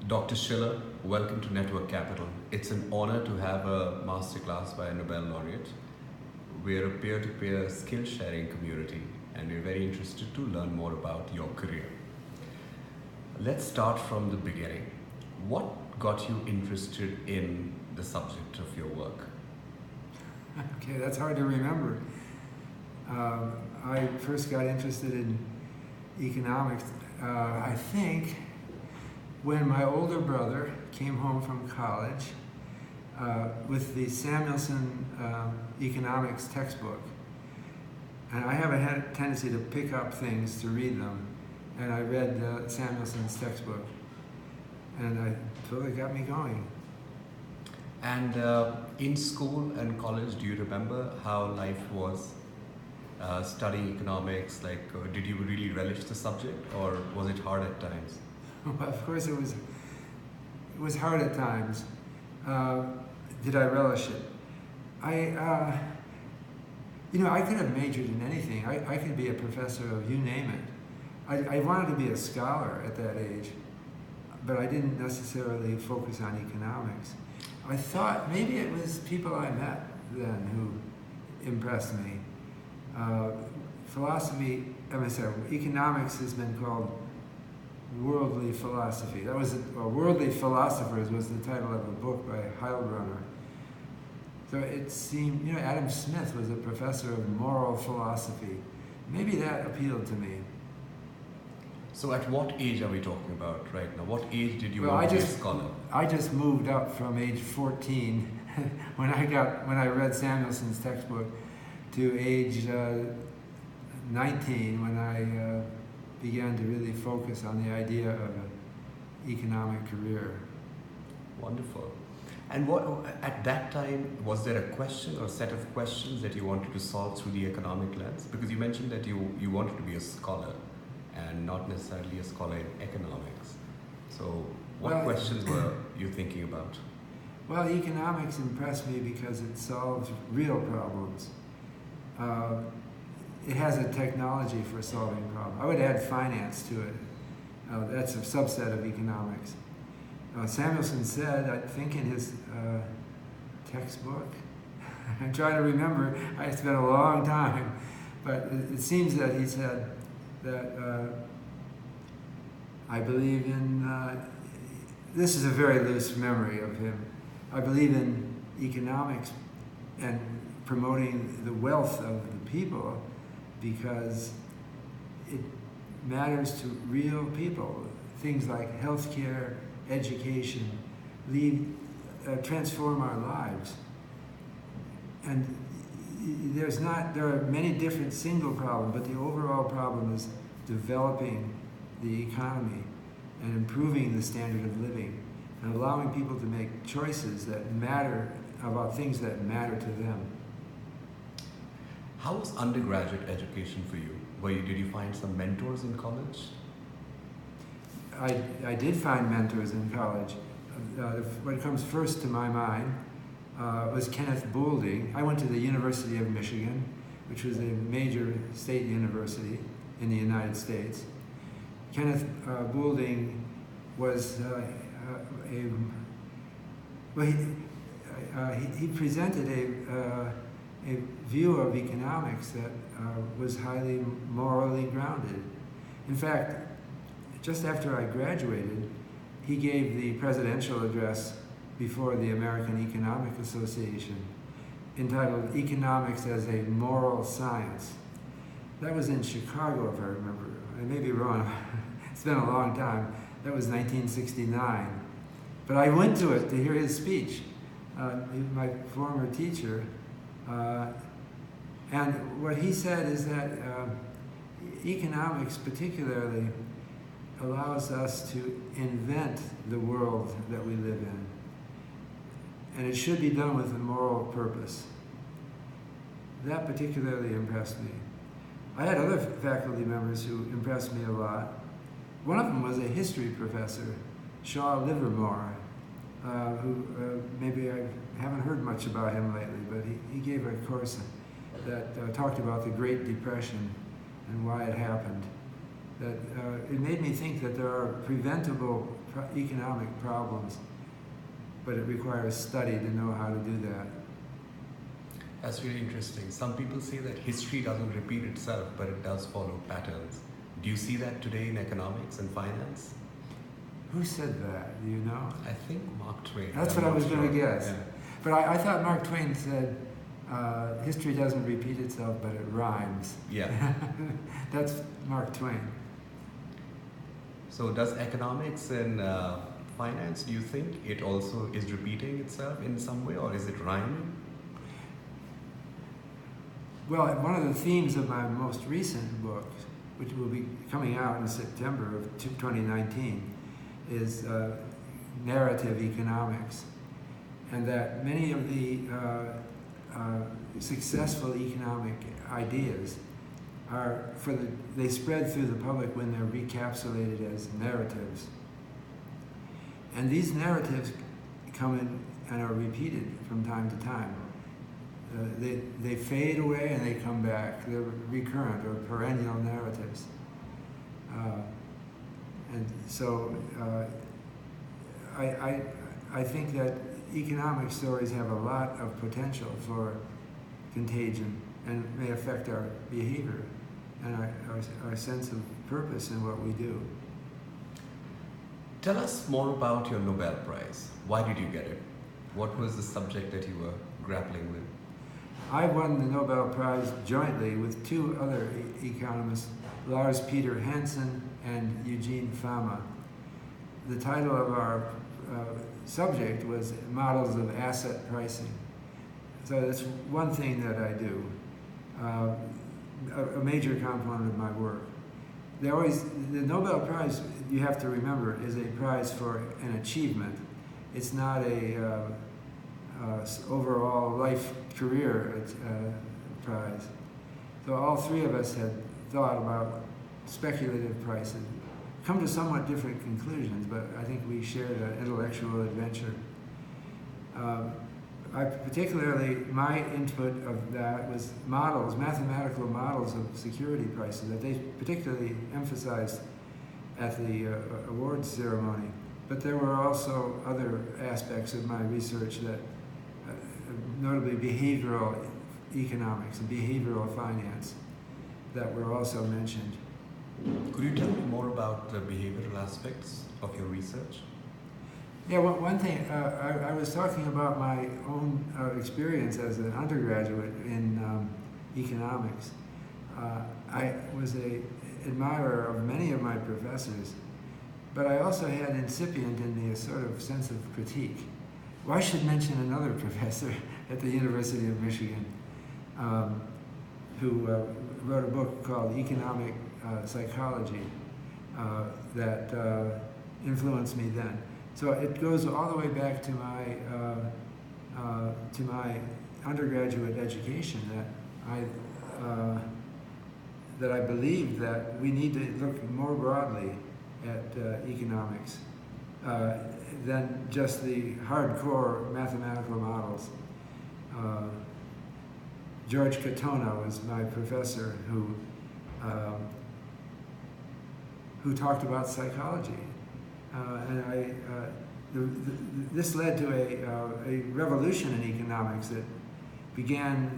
Dr. Shiller, welcome to Network Capital. It's an honor to have a masterclass by a Nobel Laureate. We're a peer-to-peer skill-sharing community, and we're very interested to learn more about your career. Let's start from the beginning. What got you interested in the subject of your work? Okay, that's hard to remember. I first got interested in economics, I think, when my older brother came home from college with the Samuelson economics textbook. And I have a tendency to pick up things to read them. And I read Samuelson's textbook. And I thought it got me going. And in school and college, do you remember how life was studying economics? Did you really relish the subject, or was it hard at times? Well, of course it was hard at times. Did I relish it? I could have majored in anything. I could be a professor of you name it. I wanted to be a scholar at that age, but I didn't necessarily focus on economics. I thought maybe it was people I met then who impressed me. Economics has been called worldly philosophy. Worldly Philosophers was the title of a book by Heilbronner. So it seemed, Adam Smith was a professor of moral philosophy. Maybe that appealed to me. So at what age are we talking about right now? What age did you want to be a scholar? I just moved up from age 14 when I read Samuelson's textbook to age 19 when I began to really focus on the idea of an economic career. Wonderful. And at that time, was there a question or set of questions that you wanted to solve through the economic lens? Because you mentioned that you wanted to be a scholar and not necessarily a scholar in economics. So what questions were you thinking about? Well, economics impressed me because it solves real problems. It has a technology for solving problems. I would add finance to it. That's a subset of economics. Samuelson said, I think in his textbook, I'm trying to remember, it's been a long time, but it seems that he said that I believe in, this is a very loose memory of him, I believe in economics and promoting the wealth of the people because it matters to real people. Things like healthcare, education, transform our lives. And there are many different single problems, but the overall problem is developing the economy and improving the standard of living and allowing people to make choices that matter about things that matter to them. How was undergraduate education for you? Did you find some mentors in college? I did find mentors in college. What comes first to my mind was Kenneth Boulding. I went to the University of Michigan, which was a major state university in the United States. Kenneth Boulding was he presented a view of economics that was highly morally grounded. In fact, just after I graduated, he gave the presidential address before the American Economic Association, entitled Economics as a Moral Science. That was in Chicago, if I remember. I may be wrong. It's been a long time. That was 1969. But I went to it to hear his speech. My former teacher. And what he said is that economics particularly allows us to invent the world that we live in. And it should be done with a moral purpose. That particularly impressed me. I had other faculty members who impressed me a lot. One of them was a history professor, Shaw Livermore, who maybe I haven't heard much about him lately, but he gave a course that talked about the Great Depression and why it happened. That it made me think that there are preventable economic problems, but it requires study to know how to do that. That's really interesting. Some people say that history doesn't repeat itself, but it does follow patterns. Do you see that today in economics and finance? Who said that? Do you know? I think Mark Twain. That's I'm what I not was going to sure. guess. Yeah. But I thought Mark Twain said, history doesn't repeat itself, but it rhymes. Yeah. That's Mark Twain. So does economics and finance, do you think it also is repeating itself in some way, or is it rhyming? Well, one of the themes of my most recent book, which will be coming out in September of 2019, is narrative economics. And that many of the successful economic ideas they spread through the public when they're recapsulated as narratives. And these narratives come in and are repeated from time to time. They fade away and they come back. They're recurrent or perennial narratives. And so I think that economic stories have a lot of potential for contagion and may affect our behavior and our sense of purpose in what we do. Tell us more about your Nobel Prize. Why did you get it? What was the subject that you were grappling with? I won the Nobel Prize jointly with two other economists, Lars Peter Hansen and Eugene Fama. The title of our subject was Models of Asset Pricing. So that's one thing that I do, a major component of my work. The Nobel Prize, you have to remember, is a prize for an achievement. It's not a overall life career prize. So all three of us had thought about speculative prices, come to somewhat different conclusions, but I think we shared an intellectual adventure. My input of that was mathematical models of security prices that they particularly emphasized at the awards ceremony. But there were also other aspects of my research that, notably behavioral economics and behavioral finance, that were also mentioned. Could you tell me more about the behavioral aspects of your research? Yeah, well, one thing, I was talking about my own experience as an undergraduate in economics. I was an admirer of many of my professors, but I also had incipient in me a sort of sense of critique. Well, I should mention another professor at the University of Michigan who wrote a book called Economic Psychology that influenced me then. So it goes all the way back to my undergraduate education that I believe that we need to look more broadly at economics than just the hardcore mathematical models. George Katona was my professor who talked about psychology. This led to a revolution in economics that began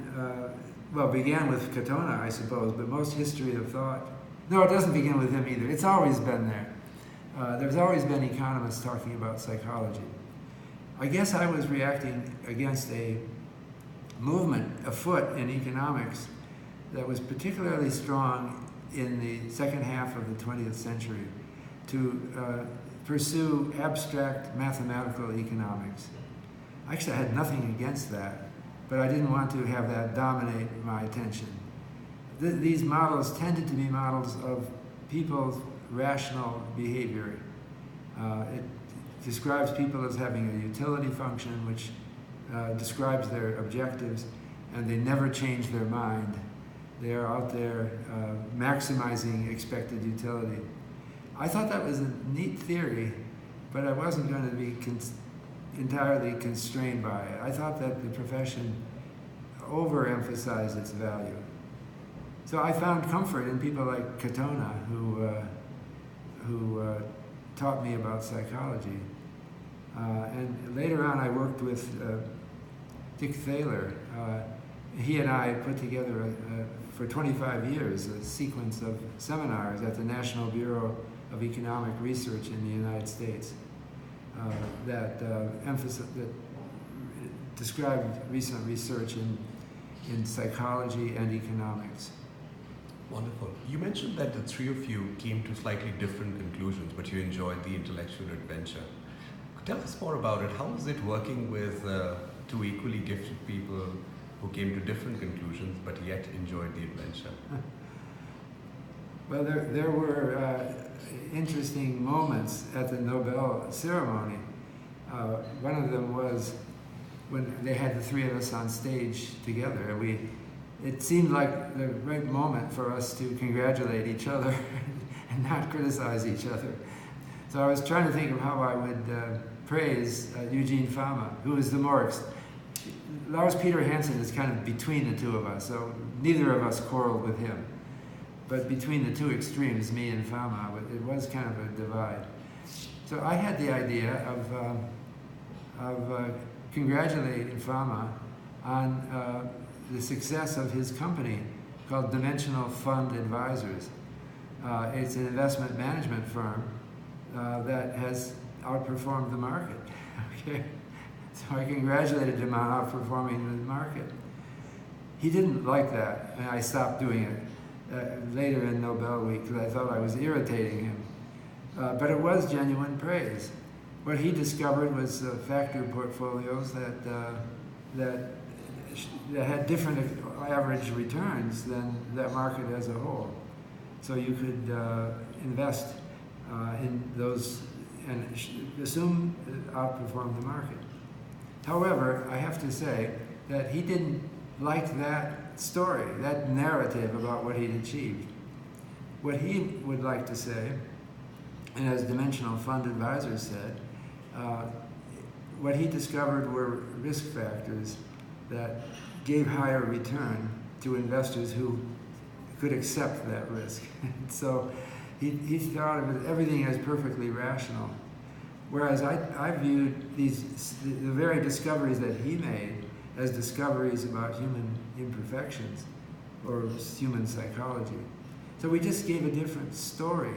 with Katona, I suppose, but most history of thought. No, it doesn't begin with him either. It's always been there. There's always been economists talking about psychology. I guess I was reacting against a movement afoot in economics that was particularly strong in the second half of the 20th century to pursue abstract mathematical economics. Actually, I had nothing against that, but I didn't want to have that dominate my attention. These models tended to be models of people's rational behavior. It describes people as having a utility function, which describes their objectives, and they never change their mind. They are out there maximizing expected utility. I thought that was a neat theory, but I wasn't going to be entirely constrained by it. I thought that the profession overemphasized its value. So I found comfort in people like Katona, who taught me about psychology. And later on, I worked with Dick Thaler. He and I put together, for 25 years, a sequence of seminars at the National Bureau of Economic Research in the United States that described recent research in psychology and economics. Wonderful. You mentioned that the three of you came to slightly different conclusions, but you enjoyed the intellectual adventure. Tell us more about it. How was it working with two equally gifted people who came to different conclusions but yet enjoyed the adventure? Well, there were interesting moments at the Nobel ceremony. One of them was when they had the three of us on stage together. It seemed like the right moment for us to congratulate each other and not criticize each other. So I was trying to think of how I would praise Eugene Fama, who is the more... Lars Peter Hansen is kind of between the two of us, so neither of us quarreled with him. But between the two extremes, me and Fama, it was kind of a divide. So I had the idea of congratulating Fama on the success of his company called Dimensional Fund Advisors. It's an investment management firm that has outperformed the market. Okay? So I congratulated him on outperforming the market. He didn't like that, and I stopped doing it later in Nobel Week because I thought I was irritating him. But it was genuine praise. What he discovered was factor portfolios that had different average returns than that market as a whole. So you could invest in those and assume outperform the market. However, I have to say that he didn't like that story, that narrative about what he'd achieved. What he would like to say, and as Dimensional Fund Advisors said, what he discovered were risk factors that gave higher return to investors who could accept that risk. So he thought of everything as perfectly rational. Whereas I viewed the very discoveries that he made as discoveries about human imperfections or human psychology. So we just gave a different story.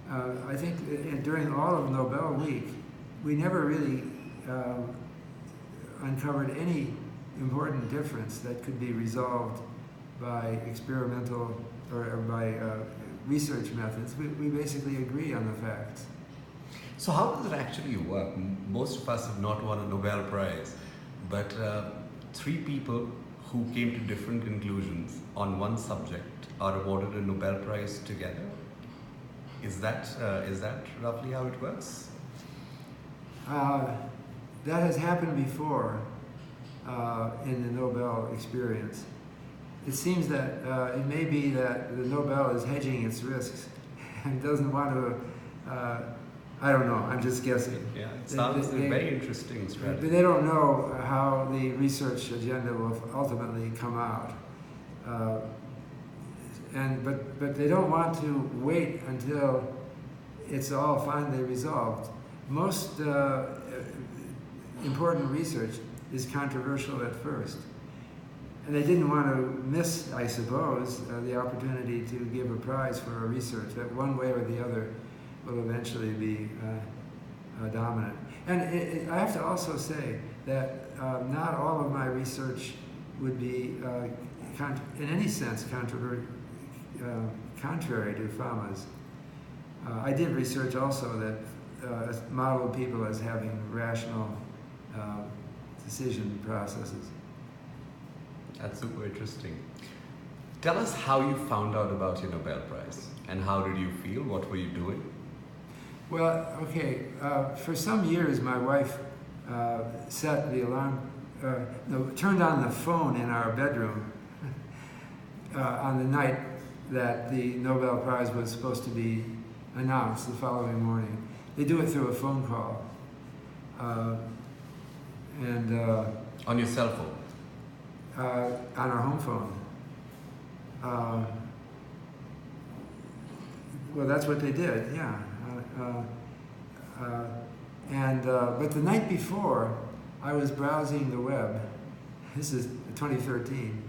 I think during all of Nobel Week, we never really uncovered any important difference that could be resolved by experimental or by research methods. We basically agree on the facts. So how does it actually work? Most of us have not won a Nobel Prize, but three people who came to different conclusions on one subject are awarded a Nobel Prize together. Is that roughly how it works? That has happened before in the Nobel experience. It seems that it may be that the Nobel is hedging its risks and doesn't want to, I don't know, I'm just guessing. Yeah, it sounds a very interesting strategy. They don't know how the research agenda will ultimately come out. But they don't want to wait until it's all finally resolved. Most important research is controversial at first. And they didn't want to miss, I suppose, the opportunity to give a prize for a research that one way or the other will eventually be dominant. And I have to also say that not all of my research would be, in any sense, contrary to Fama's. I did research also that modeled people as having rational decision processes. That's super interesting. Tell us how you found out about your Nobel Prize and how did you feel? What were you doing? Well, okay, for some years my wife set the alarm, turned on the phone in our bedroom on the night that the Nobel Prize was supposed to be announced the following morning. They do it through a phone call. On your cell phone? On our home phone. Well, that's what they did, yeah. But the night before, I was browsing the web. This is 2013.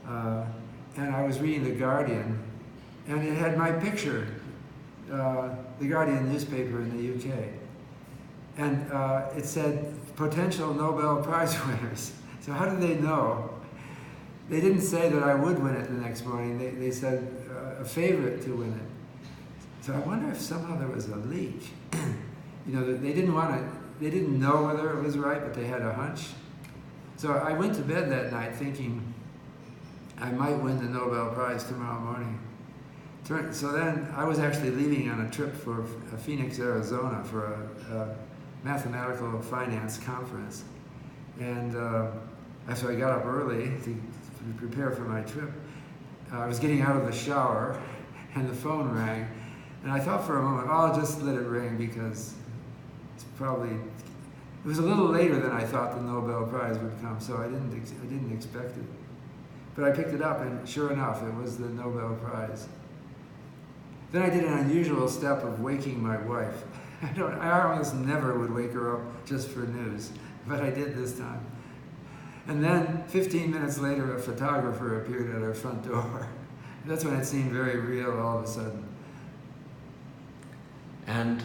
And I was reading The Guardian, and it had my picture, The Guardian newspaper in the UK. And it said, potential Nobel Prize winners. So how did they know? They didn't say that I would win it the next morning. They said a favorite to win it. So I wonder if somehow there was a leak. You know, they didn't know whether it was right, but they had a hunch. So I went to bed that night thinking I might win the Nobel Prize tomorrow morning. So then I was actually leaving on a trip for Phoenix, Arizona for a mathematical finance conference. And so I got up early to prepare for my trip. I was getting out of the shower and the phone rang. And I thought for a moment, oh, I'll just let it ring because it's probably, it was a little later than I thought the Nobel Prize would come, so I didn't expect it. But I picked it up, and sure enough, it was the Nobel Prize. Then I did an unusual step of waking my wife. I almost never would wake her up just for news, but I did this time. And then 15 minutes later, a photographer appeared at our front door. That's when it seemed very real all of a sudden. And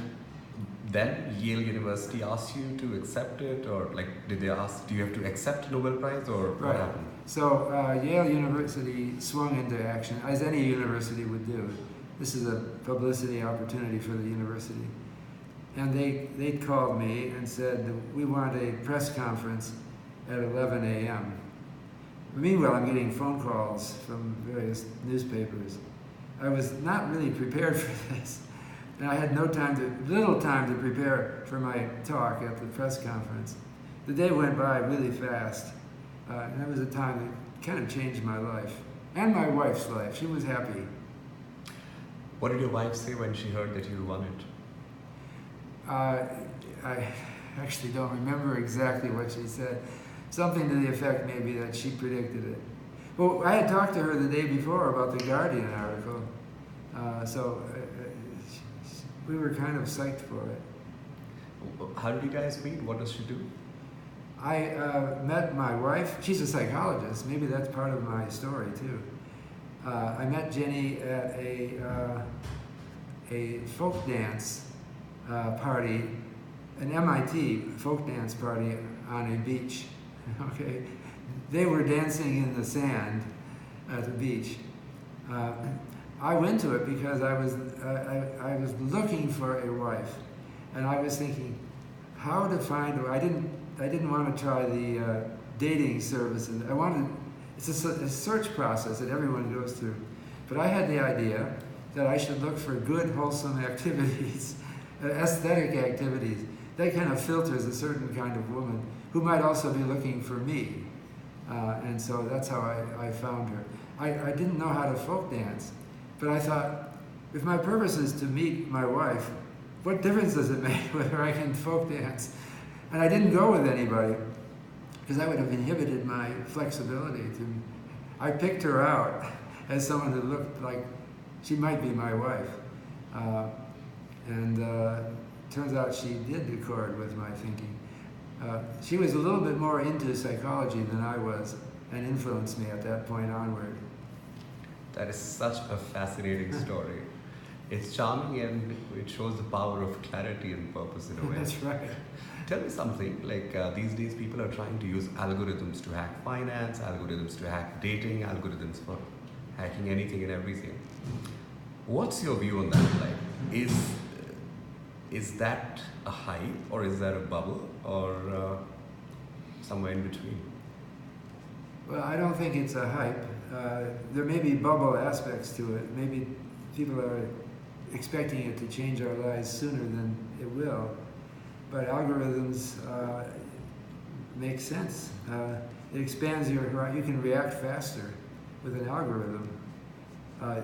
then Yale University asked you to accept it, or like, did they ask, do you have to accept Nobel Prize, or what happened? So Yale University swung into action, as any university would do. This is a publicity opportunity for the university. And they called me and said, we want a press conference at 11 a.m. Meanwhile, I'm getting phone calls from various newspapers. I was not really prepared for this. And I had little time to prepare for my talk at the press conference. The day went by really fast. And that was a time that kind of changed my life. And my wife's life. She was happy. What did your wife say when she heard that you won it? I actually don't remember exactly what she said. Something to the effect maybe that she predicted it. Well, I had talked to her the day before about the Guardian article. We were kind of psyched for it. How did you guys meet? What does she do? I met my wife. She's a psychologist. Maybe that's part of my story too. I met Jenny at a folk dance party, an MIT folk dance party on a beach. Okay, they were dancing in the sand at the beach. I went to it because I was looking for a wife, and I was thinking how to find her. I didn't want to try the dating services. It's a search process that everyone goes through, but I had the idea that I should look for good, wholesome activities, aesthetic activities. That kind of filters a certain kind of woman who might also be looking for me, and so that's how I found her. I didn't know how to folk dance. But I thought, if my purpose is to meet my wife, what difference does it make whether I can folk dance? And I didn't go with anybody, because that would have inhibited my flexibility. I picked her out as someone who looked like she might be my wife. Turns out she did accord with my thinking. She was a little bit more into psychology than I was, and influenced me at that point onward. That is such a fascinating story. It's charming, and it shows the power of clarity and purpose in a way. That's right. Tell me something, like these days people are trying to use algorithms to hack finance, algorithms to hack dating, algorithms for hacking anything and everything. What's your view on that? Like, is that a hype, or is that a bubble, or somewhere in between? Well, I don't think it's a hype. There may be bubble aspects to it. Maybe people are expecting it to change our lives sooner than it will. But algorithms make sense. It expands you can react faster with an algorithm.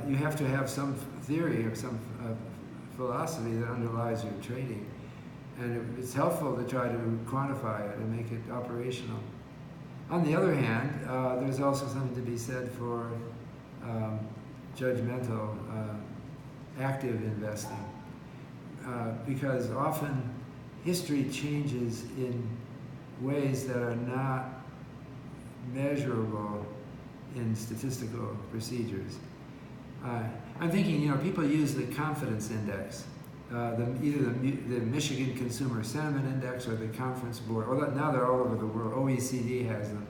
You have to have some theory or some philosophy that underlies your trading. And it's helpful to try to quantify it and make it operational. On the other hand, there's also something to be said for judgmental, active investing. because often history changes in ways that are not measurable in statistical procedures. I'm thinking, people use the confidence index, either the Michigan Consumer Sentiment Index or the Conference Board, or now they're all over the world. OECD has them.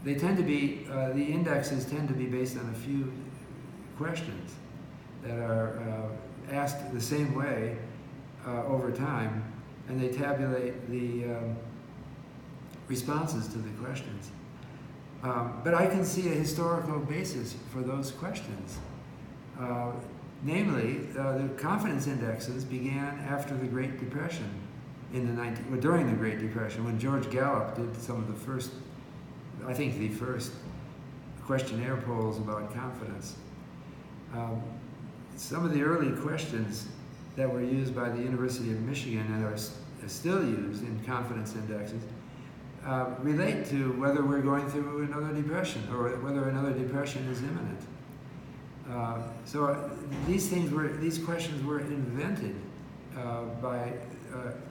They tend to be, the indexes tend to be based on a few questions that are asked the same way over time, and they tabulate the responses to the questions. But I can see a historical basis for those questions. Namely, the confidence indexes began after the Great Depression, during the Great Depression, when George Gallup did some of the first, I think the first questionnaire polls about confidence. Some of the early questions that were used by the University of Michigan and are still used in confidence indexes relate to whether we're going through another depression or whether another depression is imminent. So these questions were invented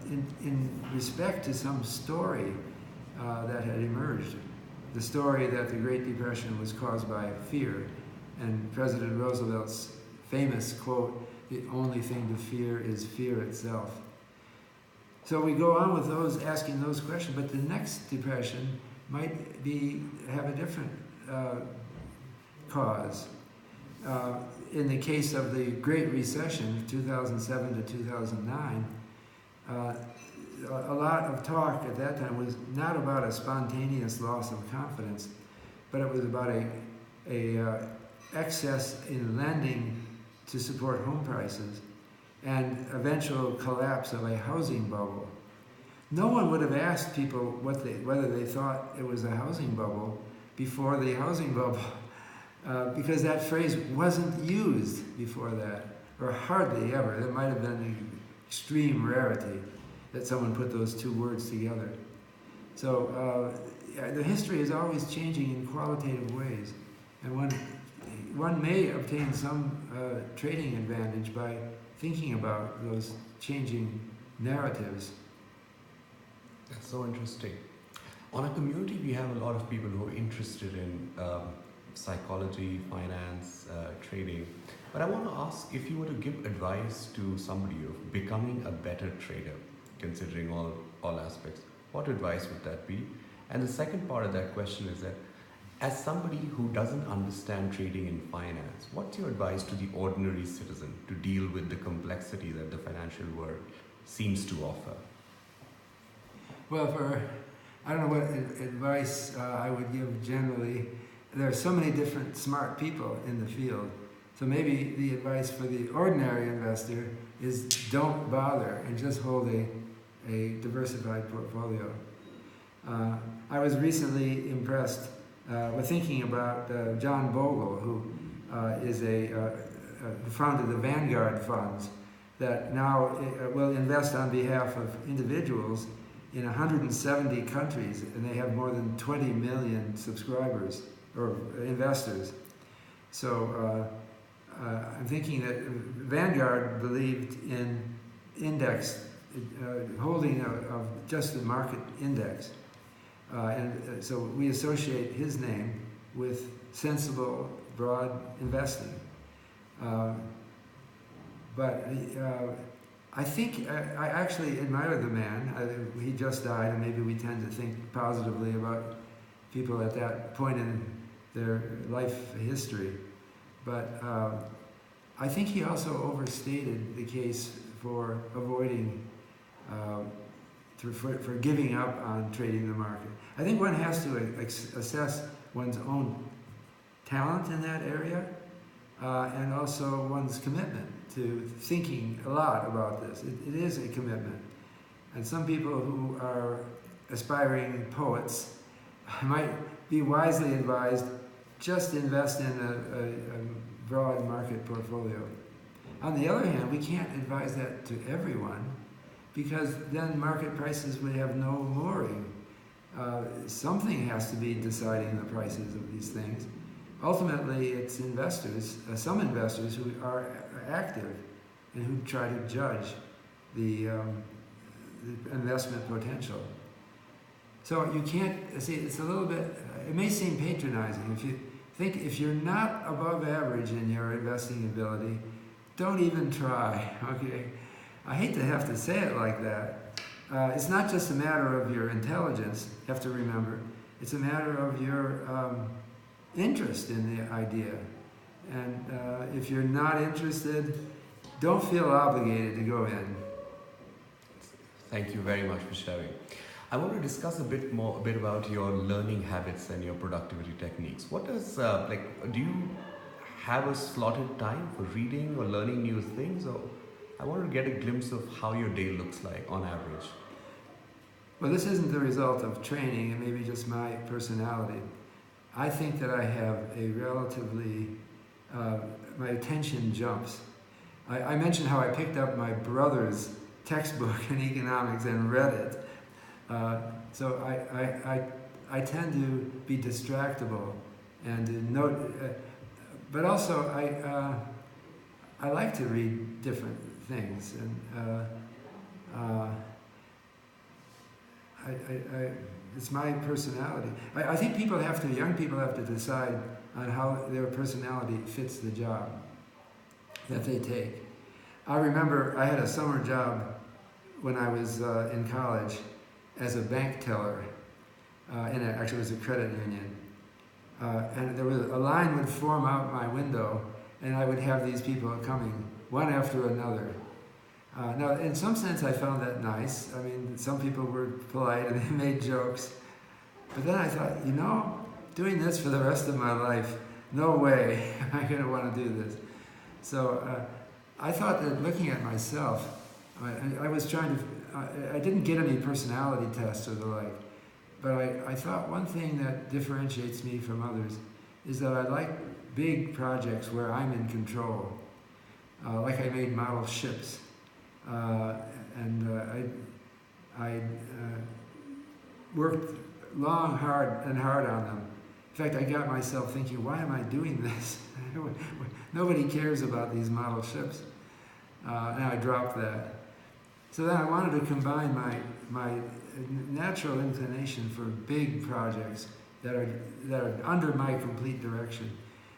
in respect to some story that had emerged. The story that the Great Depression was caused by fear, and President Roosevelt's famous quote, "The only thing to fear is fear itself." So we go on with those, asking those questions, but the next depression might have a different cause. In the case of the Great Recession, 2007 to 2009, a lot of talk at that time was not about a spontaneous loss of confidence, but it was about a excess in lending to support home prices and eventual collapse of a housing bubble. No one would have asked people whether they thought it was a housing bubble before the housing bubble, because that phrase wasn't used before that, or hardly ever. There might have been an extreme rarity that someone put those two words together. So the history is always changing in qualitative ways, and one may obtain some trading advantage by thinking about those changing narratives. That's so interesting. On a community, we have a lot of people who are interested in psychology, finance, trading. But I want to ask, if you were to give advice to somebody of becoming a better trader, considering all aspects, what advice would that be? And the second part of that question is that, as somebody who doesn't understand trading in finance, what's your advice to the ordinary citizen to deal with the complexity that the financial world seems to offer? Well, I don't know what advice I would give generally. There are so many different smart people in the field. So maybe the advice for the ordinary investor is don't bother and just hold a diversified portfolio. I was recently impressed with thinking about John Bogle, who is founded the Vanguard funds that now will invest on behalf of individuals in 170 countries, and they have more than 20 million subscribers or investors. So I'm thinking that Vanguard believed in index, holding of just the market index. And so we associate his name with sensible, broad investing. But I think I actually admire the man. He just died, and maybe we tend to think positively about people at that point in their life history. But I think he also overstated the case for avoiding, for giving up on trading the market. I think one has to assess one's own talent in that area and also one's commitment to thinking a lot about this. It is a commitment. And some people who are aspiring poets might be wisely advised, just invest in a broad market portfolio. On the other hand, we can't advise that to everyone, because then market prices would have no mooring. Something has to be deciding the prices of these things. Ultimately, it's investors, some investors who are active and who try to judge the investment potential. So you can't, see, it's a little bit, it may seem patronizing. If you're not above average in your investing ability, don't even try, okay? I hate to have to say it like that. It's not just a matter of your intelligence, you have to remember. It's a matter of your interest in the idea. And if you're not interested, don't feel obligated to go in. Thank you very much for sharing. I want to discuss a bit about your learning habits and your productivity techniques. What does, do you have a slotted time for reading or learning new things? Or I want to get a glimpse of how your day looks like on average. Well, this isn't the result of training, it may be just my personality. I think that I have a relatively, my attention jumps. I mentioned how I picked up my brother's textbook in economics and read it. So I tend to be distractible and to note, but also I like to read different things, and it's my personality. I think young people have to decide on how their personality fits the job that they take. I remember I had a summer job when I was in college as a bank teller, actually it was a credit union. And there was a line would form out my window, and I would have these people coming, one after another. Now, in some sense, I found that nice. I mean, some people were polite and they made jokes. But then I thought, doing this for the rest of my life, no way am I going to want to do this. So I thought that looking at myself, I was trying to, I didn't get any personality tests or the like, but I thought one thing that differentiates me from others is that I like big projects where I'm in control. Like I made model ships, and I worked hard on them. In fact, I got myself thinking, why am I doing this? Nobody cares about these model ships. And I dropped that. So then I wanted to combine my natural inclination for big projects that are under my complete direction.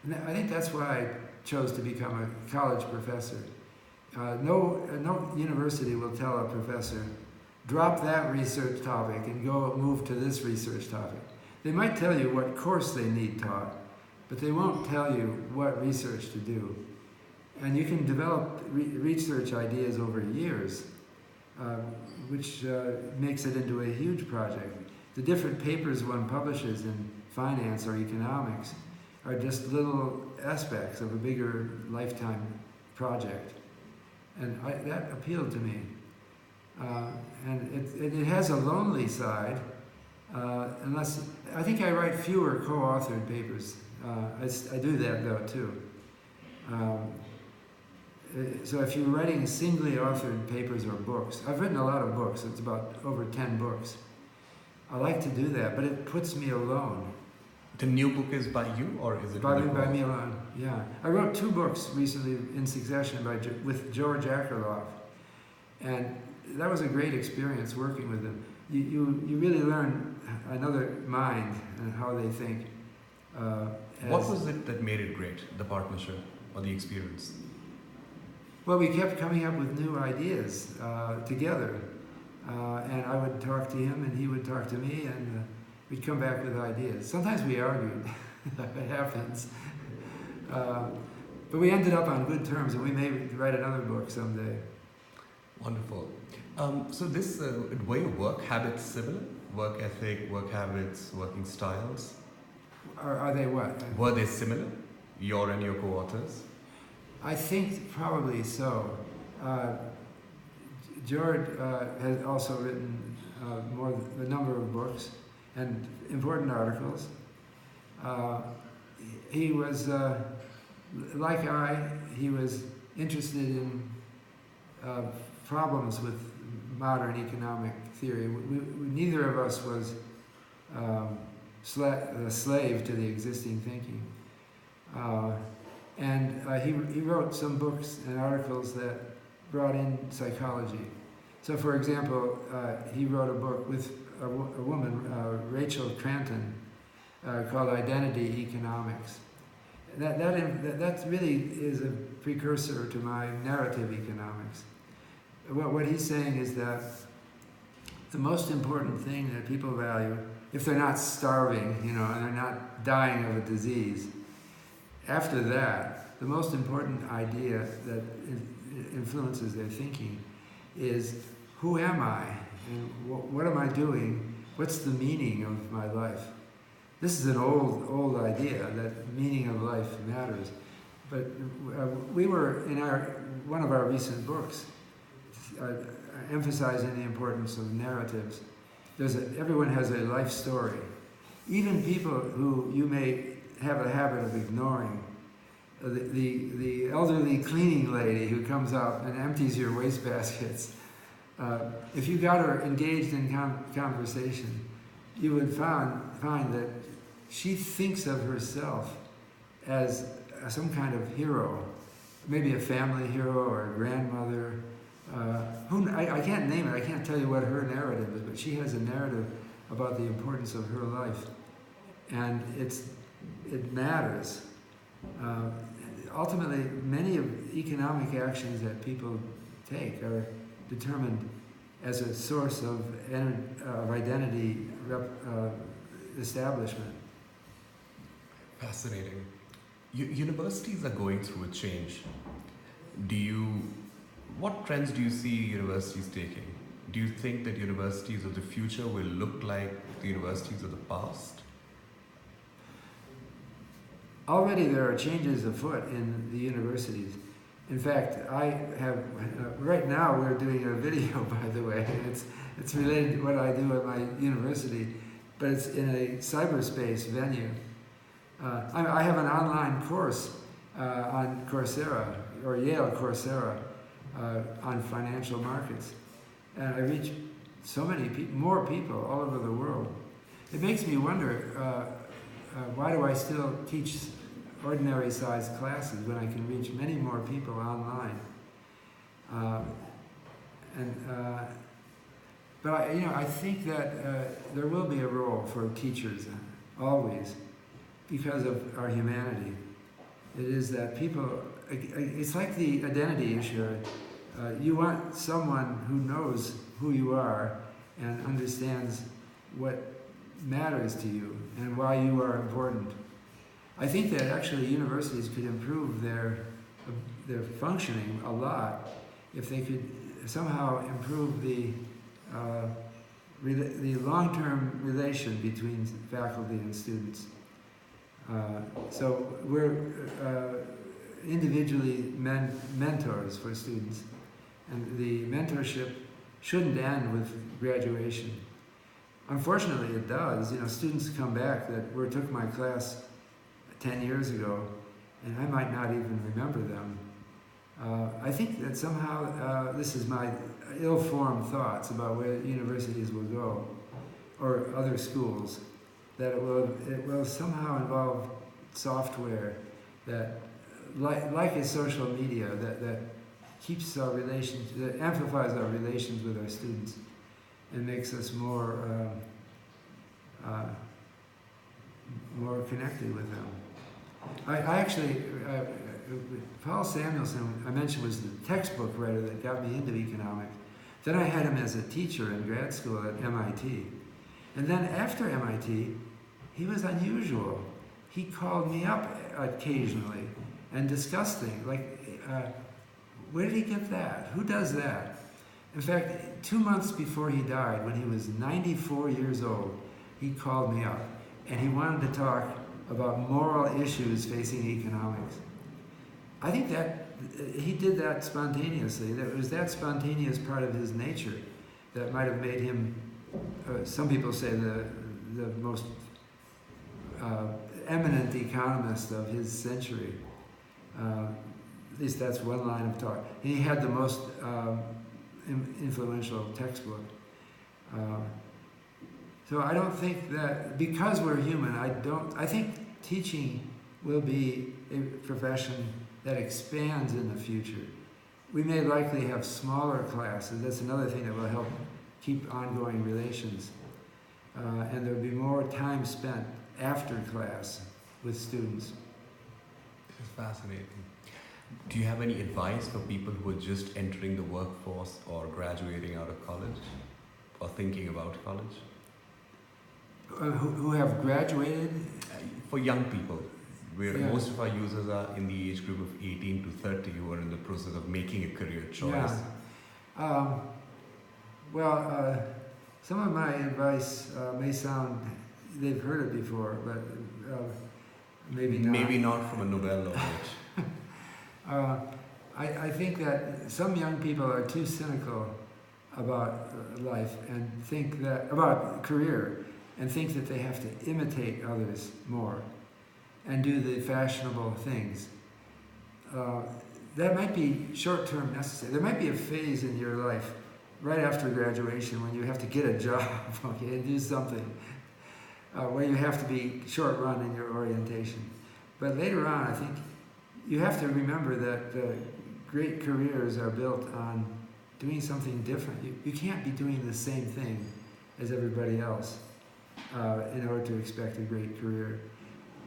And I think that's why I chose to become a college professor. No university will tell a professor, drop that research topic and go move to this research topic. They might tell you what course they need taught, but they won't tell you what research to do. And you can develop research ideas over years, which makes it into a huge project. The different papers one publishes in finance or economics are just little aspects of a bigger lifetime project. And that appealed to me. And it has a lonely side, unless, I think I write fewer co-authored papers. I do that though too. So if you're writing singly authored papers or books, I've written a lot of books, it's about over 10 books. I like to do that, but it puts me alone. The new book is by you, or is it by me alone? Yeah, I wrote 2 books recently in succession with George Akerlof, and that was a great experience working with him. You really learn another mind and how they think. What was it that made it great? The partnership or the experience? Well, we kept coming up with new ideas together, and I would talk to him, and he would talk to me, and we'd come back with ideas. Sometimes we argued, it happens. But we ended up on good terms, and we may write another book someday. Wonderful. So this, were your work habits similar? Work ethic, work habits, working styles? Are they what? Were they similar, your and your co-authors? I think probably so. George has also written a number of books and important articles. He was, like he was interested in problems with modern economic theory. Neither of us was a slave to the existing thinking. And he wrote some books and articles that brought in psychology. So, for example, he wrote a book with a woman, Rachel Tranton, called Identity Economics. That really is a precursor to my narrative economics. What he's saying is that the most important thing that people value, if they're not starving, and they're not dying of a disease, after that, the most important idea that influences their thinking is, who am I? And what am I doing? What's the meaning of my life? This is an old idea, that meaning of life matters. But we were, in one of our recent books, emphasizing the importance of narratives. Everyone has a life story. Even people who you may have a habit of ignoring. The elderly cleaning lady who comes up and empties your wastebaskets. If you got her engaged in conversation, you would find that she thinks of herself as some kind of hero, maybe a family hero or a grandmother. I can't name it, I can't tell you what her narrative is, but she has a narrative about the importance of her life. And it matters. Ultimately, many of economic actions that people take are determined as a source of identity establishment. Fascinating. Universities are going through a change. What trends do you see universities taking? Do you think that universities of the future will look like the universities of the past? Already there are changes afoot in the universities. In fact, right now we're doing a video, by the way. It's related to what I do at my university, but it's in a cyberspace venue. I have an online course on Coursera, or Yale Coursera, on financial markets. And I reach so many more people all over the world. It makes me wonder, why do I still teach ordinary sized classes when I can reach many more people online? But I think that there will be a role for teachers, always, because of our humanity. It is that people, it's like the identity issue. You want someone who knows who you are and understands what matters to you and why you are important. I think that actually universities could improve their functioning a lot if they could somehow improve the long-term relation between faculty and students. So we're individually mentors for students, and the mentorship shouldn't end with graduation. Unfortunately, it does. Students come back that took my class 10 years ago, and I might not even remember them. I think that somehow, this is my ill-formed thoughts about where universities will go, or other schools, that it will somehow involve software that, like a social media, that keeps our relations, that amplifies our relations with our students, and makes us more connected with them. I actually, Paul Samuelson, I mentioned, was the textbook writer that got me into economics. Then I had him as a teacher in grad school at MIT. And then after MIT, he was unusual. He called me up occasionally and discussed things like, where did he get that? Who does that? In fact, 2 months before he died, when he was 94 years old, he called me up and he wanted to talk about moral issues facing economics. I think that he did that spontaneously. That was that spontaneous part of his nature that might have made him, some people say, the most eminent economist of his century. At least that's one line of talk. And he had the most influential textbook. So I don't think that, because we're human, I think teaching will be a profession that expands in the future. We may likely have smaller classes. That's another thing that will help keep ongoing relations. And there'll be more time spent after class with students. This is fascinating. Do you have any advice for people who are just entering the workforce or graduating out of college or thinking about college? Who have graduated? For young people, where Yeah. most of our users are in the age group of 18 to 30 who are in the process of making a career choice. Yeah. Some of my advice may sound, they've heard it before, but maybe not. Maybe not from a Nobel laureate. I think that some young people are too cynical about life and think that, about career, and think that they have to imitate others more and do the fashionable things. That might be short-term necessary. There might be a phase in your life right after graduation when you have to get a job, okay, and do something, where you have to be short-run in your orientation. But later on, I think you have to remember that great careers are built on doing something different. You can't be doing the same thing as everybody else in order to expect a great career.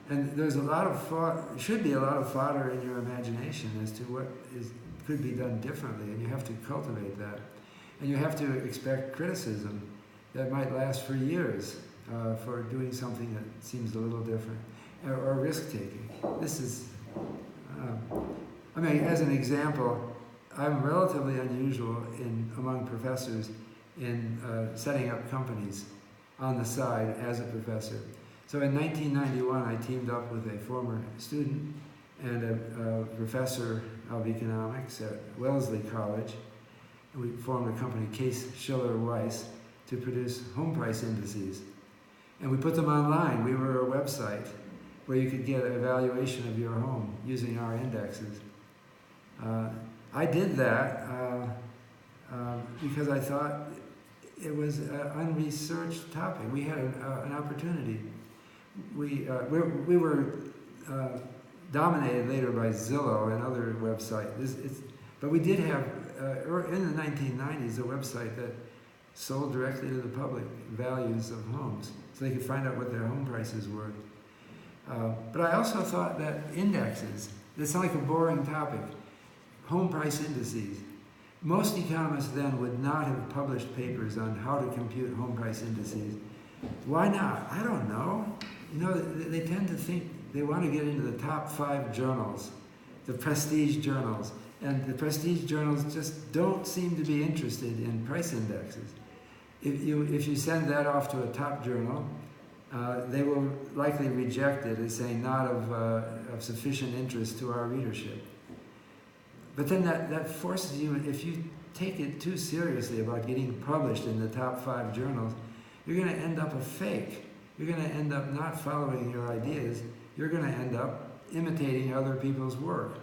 And there's a lot of should be a lot of fodder in your imagination as to what could be done differently, and you have to cultivate that. And you have to expect criticism that might last for years for doing something that seems a little different, or risk-taking. This is, as an example, I'm relatively unusual among professors in setting up companies on the side as a professor. So in 1991, I teamed up with a former student and a professor of economics at Wellesley College. And we formed a company, Case Shiller Weiss, to produce home price indices. And we put them online. We were a website where you could get an evaluation of your home using our indexes. I did that because I thought it was an unresearched topic. We had an opportunity. We were dominated later by Zillow and other websites. But we did have, in the 1990s, a website that sold directly to the public values of homes, so they could find out what their home prices were. But I also thought that indexes, that sounds like a boring topic, home price indices. Most economists then would not have published papers on how to compute home price indices. Why not? I don't know. You know, they tend to think they want to get into the top 5 journals, the prestige journals. And the prestige journals just don't seem to be interested in price indexes. If you send that off to a top journal, they will likely reject it as saying not of sufficient interest to our readership. But then that forces you, if you take it too seriously about getting published in the top 5 journals, you're going to end up a fake. You're going to end up not following your ideas. You're going to end up imitating other people's work.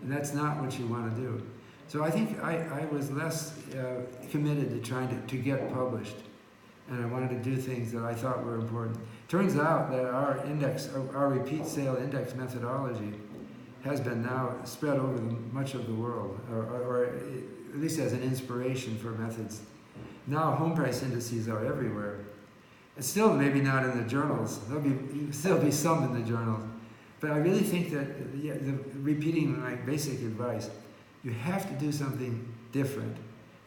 And that's not what you want to do. So I think I was less committed to trying to get published. And I wanted to do things that I thought were important. Turns out that our repeat sale index methodology has been now spread over much of the world, or at least as an inspiration for methods. Now home price indices are everywhere. It's still maybe not in the journals. There'll still be some in the journals. But I really think that, repeating my basic advice, you have to do something different.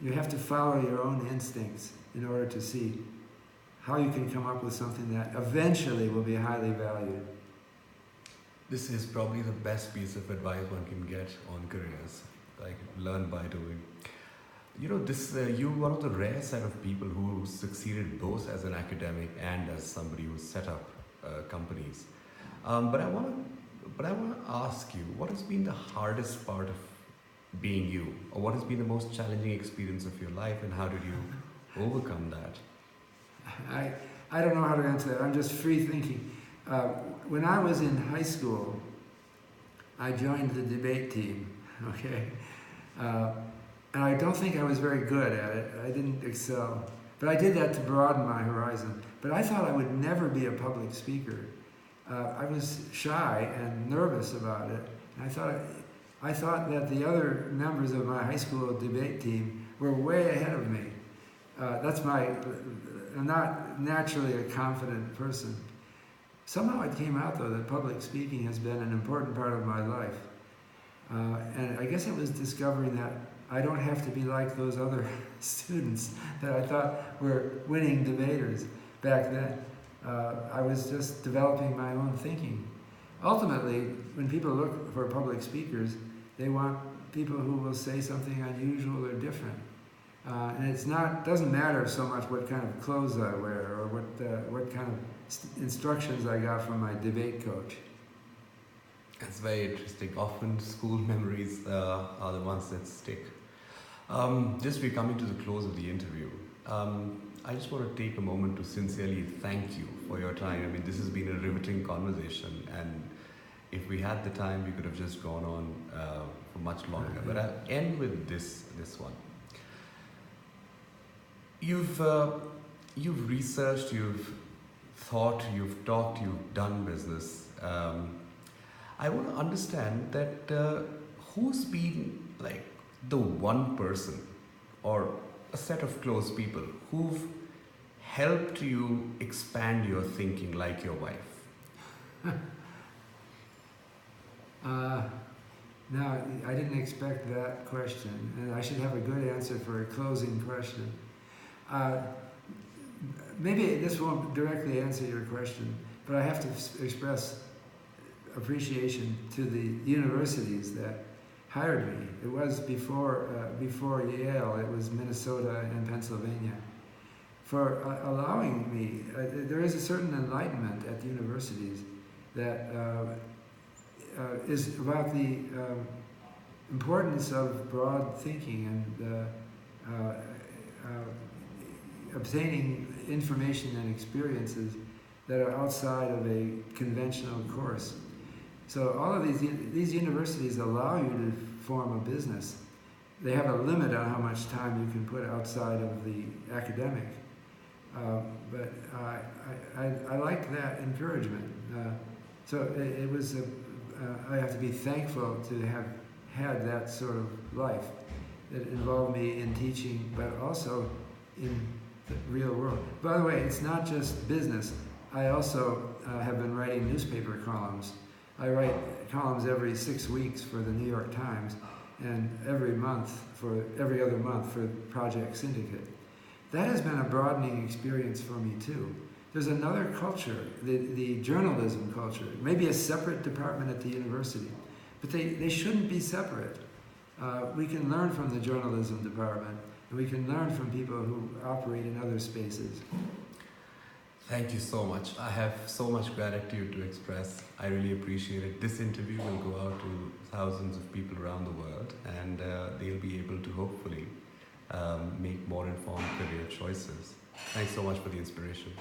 You have to follow your own instincts in order to see how you can come up with something that eventually will be highly valued. This is probably the best piece of advice one can get on careers, like learn by doing. You know, you're one of the rare set of people who succeeded both as an academic and as somebody who set up companies. But I want to ask you, what has been the hardest part of being you, or what has been the most challenging experience of your life, and how did you overcome that? I don't know how to answer that. I'm just free thinking. When I was in high school, I joined the debate team. Okay, and I don't think I was very good at it. I didn't excel, but I did that to broaden my horizon. But I thought I would never be a public speaker. I was shy and nervous about it. And I thought I thought that the other members of my high school debate team were way ahead of me. I'm not naturally a confident person. Somehow it came out though that public speaking has been an important part of my life. And I guess it was discovering that I don't have to be like those other students that I thought were winning debaters back then. I was just developing my own thinking. Ultimately, when people look for public speakers, they want people who will say something unusual or different. And doesn't matter so much what kind of clothes I wear or what kind of instructions I got from my debate coach. That's very interesting. Often school memories are the ones that stick. Just we're coming to the close of the interview. I just want to take a moment to sincerely thank you for your time. I mean, this has been a riveting conversation, and if we had the time, we could have just gone on for much longer. But I'll end with this one. You've researched, you've thought, you've talked, you've done business. I want to understand that who's been like the one person or a set of close people who've helped you expand your thinking, like your wife? Now, I didn't expect that question, and I should have a good answer for a closing question. Maybe this won't directly answer your question, but I have to express appreciation to the universities that hired me. It was before Yale, it was Minnesota and Pennsylvania, for allowing me. There is a certain enlightenment at the universities that is about the importance of broad thinking and obtaining information and experiences that are outside of a conventional course. So all of these universities allow you to form a business. They have a limit on how much time you can put outside of the academic. But I liked that encouragement. So it was, I have to be thankful to have had that sort of life that involved me in teaching, but also in the real world. By the way, it's not just business. I also have been writing newspaper columns. I write columns every 6 weeks for the New York Times and every other month for Project Syndicate. That has been a broadening experience for me too. There's another culture, the journalism culture, maybe a separate department at the university, but they shouldn't be separate. We can learn from the journalism department, and we can learn from people who operate in other spaces. Thank you so much. I have so much gratitude to express. I really appreciate it. This interview will go out to thousands of people around the world, and they'll be able to hopefully make more informed career choices. Thanks so much for the inspiration.